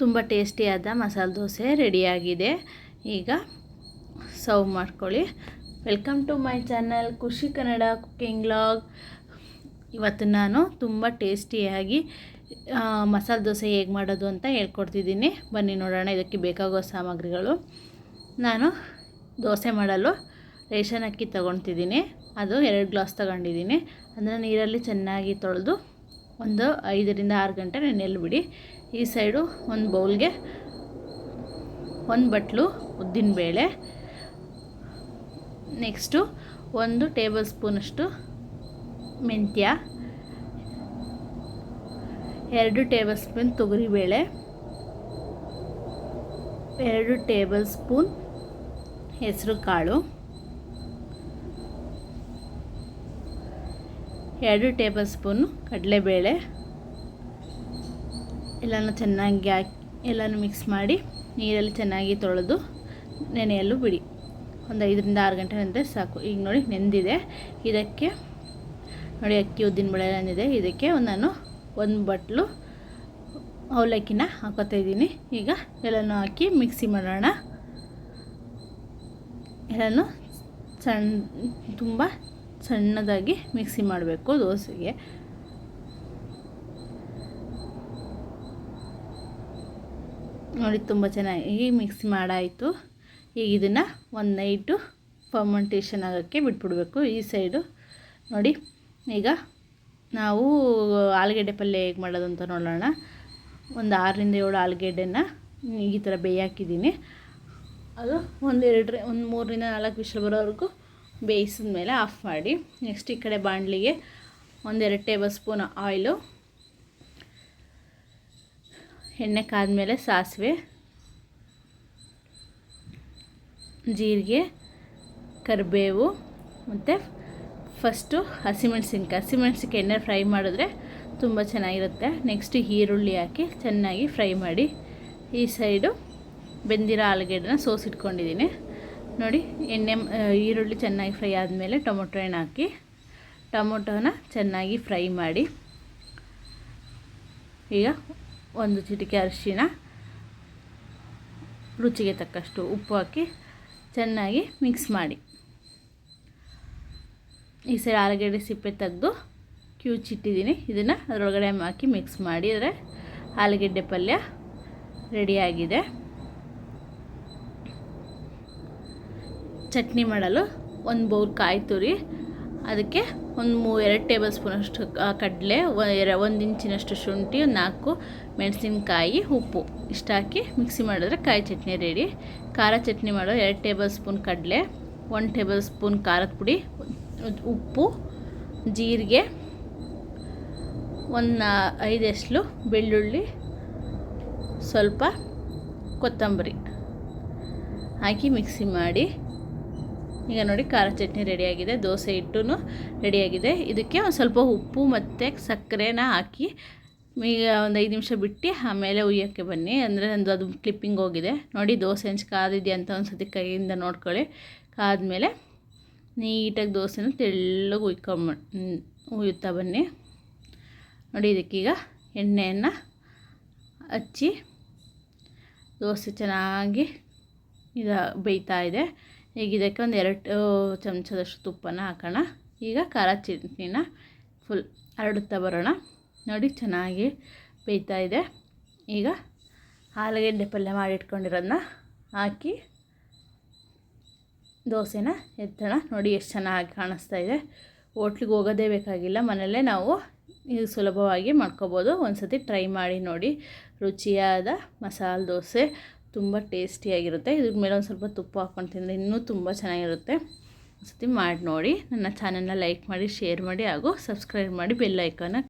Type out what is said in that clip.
ತುಂಬ ಟೇಸ್ಟಿಯಾದ ಮಸಾಲೆ ದೋಸೆ ರೆಡಿಯಾಗಿದೆ. ಈಗ ಸರ್ವ್ ಮಾಡ್ಕೊಳ್ಳಿ. ವೆಲ್ಕಮ್ ಟು ಮೈ ಚಾನಲ್ ಖುಷಿ ಕನ್ನಡ ಕುಕ್ಕಿಂಗ್ ವ್ಲಾಗ್. ಇವತ್ತು ನಾನು ತುಂಬ ಟೇಸ್ಟಿಯಾಗಿ ಮಸಾಲೆ ದೋಸೆ ಹೇಗೆ ಮಾಡೋದು ಅಂತ ಹೇಳ್ಕೊಡ್ತಿದ್ದೀನಿ. ಬನ್ನಿ ನೋಡೋಣ. ಇದಕ್ಕೆ ಬೇಕಾಗೋ ಸಾಮಗ್ರಿಗಳು. ನಾನು ದೋಸೆ ಮಾಡಲು ರೇಷನ್ ಅಕ್ಕಿ ತೊಗೊಳ್ತಿದ್ದೀನಿ. ಅದು 2 ಗ್ಲಾಸ್ ತೊಗೊಂಡಿದ್ದೀನಿ. ಅದನ್ನು ನೀರಲ್ಲಿ ಚೆನ್ನಾಗಿ ತೊಳೆದು ಒಂದು 5 ರಿಂದ 6 ಗಂಟೆ ನೆನೆಯಲು ಬಿಡಿ. ಈ ಸೈಡು ಒಂದು ಬೌಲ್ಗೆ 1 ಬಟ್ಲು ಉದ್ದಿನಬೇಳೆ, ನೆಕ್ಸ್ಟು 1 ಟೇಬಲ್ ಸ್ಪೂನಷ್ಟು ಮೆಂತ್ಯ, 2 ಟೇಬಲ್ ಸ್ಪೂನ್ ತೊಗರಿಬೇಳೆ, 2 ಟೇಬಲ್ ಸ್ಪೂನ್ ಹೆಸರು ಕಾಳು, 2 ಟೇಬಲ್ ಸ್ಪೂನು ಕಡಲೆಬೇಳೆ, ಎಲ್ಲನೂ ಚೆನ್ನಾಗಿ ಹಾಕಿ ಎಲ್ಲನೂ ಮಿಕ್ಸ್ ಮಾಡಿ ನೀರಲ್ಲಿ ಚೆನ್ನಾಗಿ ತೊಳೆದು ನೆನೆಯಲು ಬಿಡಿ. ಒಂದು 5 ರಿಂದ 6 ಗಂಟೆ ನಂತರ ಸಾಕು. ಈಗ ನೋಡಿ ನೆಂದಿದೆ. ಇದಕ್ಕೆ ನೋಡಿ ಅಕ್ಕಿ ಉದ್ದಿನಬೇಳೆ ನೆಂದಿದೆ. ಇದಕ್ಕೆ ನಾನು 1 ಬಟ್ಲು ಅವಲಕ್ಕಿನ ಹಾಕೋತಾ ಇದ್ದೀನಿ. ಈಗ ಎಲ್ಲನೂ ಹಾಕಿ ಮಿಕ್ಸಿ ಮಾಡೋಣ. ಎಲ್ಲನೂ ತುಂಬ ಸಣ್ಣದಾಗಿ ಮಿಕ್ಸಿ ಮಾಡಬೇಕು ದೋಸೆಗೆ. ನೋಡಿ ತುಂಬ ಚೆನ್ನಾಗಿ ಮಿಕ್ಸಿ ಮಾಡಾಯಿತು. ಈಗ ಇದನ್ನು ಒಂದು ನೈಟು ಫರ್ಮೆಂಟೇಷನ್ ಆಗೋಕ್ಕೆ ಬಿಟ್ಬಿಡಬೇಕು. ಈ ಸೈಡು ನೋಡಿ, ಈಗ ನಾವು ಆಲೂಗಡ್ಡೆ ಪಲ್ಯ ಹೇಗೆ ಮಾಡೋದು ಅಂತ ನೋಡೋಣ. ಒಂದು 6 ರಿಂದ 7 ಆಲೂಗಡ್ಡೆನ ಈ ಥರ ಬೇಯಾಕಿದ್ದೀನಿ. ಅದು ಒಂದು 3 ರಿಂದ 4 ವಿಷಲ್ ಬರೋವರೆಗೂ ಬೇಯಿಸಿದ ಮೇಲೆ ಆಫ್ ಮಾಡಿ. ನೆಕ್ಸ್ಟ್ ಈ ಕಡೆ ಬಾಣಲಿಗೆ 1-2 ಟೇಬಲ್ ಸ್ಪೂನ್ ಆಯಿಲು, ಎಣ್ಣೆ ಕಾದ್ಮೇಲೆ ಸಾಸಿವೆ, ಜೀರಿಗೆ, ಕರಿಬೇವು ಮತ್ತು ಫಸ್ಟು ಹಸಿಮೆಣ್ಸಿನ್ಕಾಯಿ ಎಣ್ಣೆ ಫ್ರೈ ಮಾಡಿದ್ರೆ ತುಂಬ ಚೆನ್ನಾಗಿರುತ್ತೆ. ನೆಕ್ಸ್ಟು ಈರುಳ್ಳಿ ಹಾಕಿ ಚೆನ್ನಾಗಿ ಫ್ರೈ ಮಾಡಿ. ಈ ಸೈಡು ಬೆಂದಿರೋ ಆಲೂಗಡ್ಡೆನ ಸೋಸಿಟ್ಕೊಂಡಿದ್ದೀನಿ. ನೋಡಿ, ಈರುಳ್ಳಿ ಚೆನ್ನಾಗಿ ಫ್ರೈ ಆದಮೇಲೆ ಟೊಮೊಟೊ ಹಣ್ಣು ಹಾಕಿ ಟೊಮೊಟೊನ ಚೆನ್ನಾಗಿ ಫ್ರೈ ಮಾಡಿ. ಈಗ 1 ಚಿಟಿಕೆ ಅರಿಶಿಣ, ರುಚಿಗೆ ತಕ್ಕಷ್ಟು ಉಪ್ಪು ಹಾಕಿ ಚೆನ್ನಾಗಿ ಮಿಕ್ಸ್ ಮಾಡಿ. ಈ ಸೈಡ್ ಆಲೂಗಡ್ಡೆ ಸಿಪ್ಪೆ ತೆಗೆದು ಕ್ಯೂಚಿಟ್ಟಿದ್ದೀನಿ. ಇದನ್ನು ಅದರೊಳಗಡೆ ಹಾಕಿ ಮಿಕ್ಸ್ ಮಾಡಿದರೆ ಆಲೂಗಡ್ಡೆ ಪಲ್ಯ ರೆಡಿಯಾಗಿದೆ. ಚಟ್ನಿ ಮಾಡಲು 1 ಬೌಲ್ ಕಾಯಿ ತುರಿ, ಅದಕ್ಕೆ 2 ಟೇಬಲ್ ಸ್ಪೂನಷ್ಟು ಕಡಲೆ, 1 ಇಂಚಿನಷ್ಟು ಶುಂಠಿ, 4 ಮೆಣಸಿನಕಾಯಿ, ಉಪ್ಪು ಇಷ್ಟು ಹಾಕಿ ಮಿಕ್ಸಿ ಮಾಡಿದ್ರೆ ಕಾಯಿ ಚಟ್ನಿ ರೆಡಿ. ಖಾರ ಚಟ್ನಿ ಮಾಡೋ 2 ಟೇಬಲ್ ಸ್ಪೂನ್ ಕಡಲೆ, 1 ಟೇಬಲ್ ಸ್ಪೂನ್ ಖಾರದ ಪುಡಿ, ಉಪ್ಪು, ಜೀರಿಗೆ, 5 ಎಸಳು ಬೆಳ್ಳುಳ್ಳಿ, ಸ್ವಲ್ಪ ಕೊತ್ತಂಬರಿ ಹಾಕಿ ಮಿಕ್ಸಿ ಮಾಡಿ. ಈಗ ನೋಡಿ, ಖಾರ ಚಟ್ನಿ ರೆಡಿಯಾಗಿದೆ. ದೋಸೆ ಹಿಟ್ಟು ರೆಡಿಯಾಗಿದೆ. ಇದಕ್ಕೆ ಒಂದು ಸ್ವಲ್ಪ ಉಪ್ಪು ಮತ್ತು ಸಕ್ಕರೆನ ಹಾಕಿ ಈಗ ಒಂದು 5 ನಿಮಿಷ ಬಿಟ್ಟು ಆಮೇಲೆ ಉಯ್ಯೋಕ್ಕೆ ಬನ್ನಿ. ಅಂದರೆ ನಂದು ಅದು ಕ್ಲಿಪ್ಪಿಂಗ್ ಹೋಗಿದೆ. ನೋಡಿ, ದೋಸೆ ಹಂಚು ಕಾದಿದೆಯಾ ಅಂತ ಒಂದು ಸತಿ ಕೈಯಿಂದ ನೋಡ್ಕೊಳ್ಳಿ. ಕಾದ್ಮೇಲೆ ನೀಟಾಗಿ ದೋಸೆನ ತೆಳ್ಳಗೆ ಉಯ್ಯುತ್ತಾ ಬನ್ನಿ. ನೋಡಿ, ಇದಕ್ಕೀಗ ಎಣ್ಣೆಯನ್ನು ಹಚ್ಚಿ ದೋಸೆ ಚೆನ್ನಾಗಿ ಬೇಯ್ತಾ ಇದೆ. ಈಗ ಇದಕ್ಕೆ ಒಂದು 2 ಚಮಚದಷ್ಟು ತುಪ್ಪನ ಹಾಕೋಣ. ಈಗ ಖಾರ ಚಟ್ನಿನ ಫುಲ್ ಹರಡುತ್ತಾ ಬರೋಣ. ನೋಡಿ, ಚೆನ್ನಾಗಿ ಬೇಯ್ತಾ ಇದೆ. ಈಗ ಆಲೂಗಡ್ಡೆ ಪಲ್ಯ ಮಾಡಿಟ್ಕೊಂಡಿರೋದನ್ನ ಹಾಕಿ ದೋಸೆನ ಎತ್ತೋಣ. ನೋಡಿ ಎಷ್ಟು ಚೆನ್ನಾಗಿ ಕಾಣಿಸ್ತಾ ಇದೆ. ಹೋಟ್ಲಿಗೆ ಹೋಗೋದೇ ಬೇಕಾಗಿಲ್ಲ, ಮನೆಯಲ್ಲೇ ನಾವು ಇದು ಸುಲಭವಾಗಿ ಮಾಡ್ಕೋಬೋದು. ಒಂದು ಸತಿ ಟ್ರೈ ಮಾಡಿ ನೋಡಿ. ರುಚಿಯಾದ ಮಸಾಲೆ ದೋಸೆ ತುಂಬ ಟೇಸ್ಟಿಯಾಗಿರುತ್ತೆ. ಇದ್ರ ಮೇಲೆ ಒಂದು ಸ್ವಲ್ಪ ತುಪ್ಪ ಹಾಕ್ಕೊಂಡು ತಿಂದರೆ ಇನ್ನೂ ತುಂಬ ಚೆನ್ನಾಗಿರುತ್ತೆ. ಒಂದು ಸತಿ ಮಾಡಿ ನೋಡಿ. ನನ್ನ ಚಾನಲ್ನ ಲೈಕ್ ಮಾಡಿ, ಶೇರ್ ಮಾಡಿ ಹಾಗೂ ಸಬ್ಸ್ಕ್ರೈಬ್ ಮಾಡಿ, ಬೆಲ್ ಐಕಾನ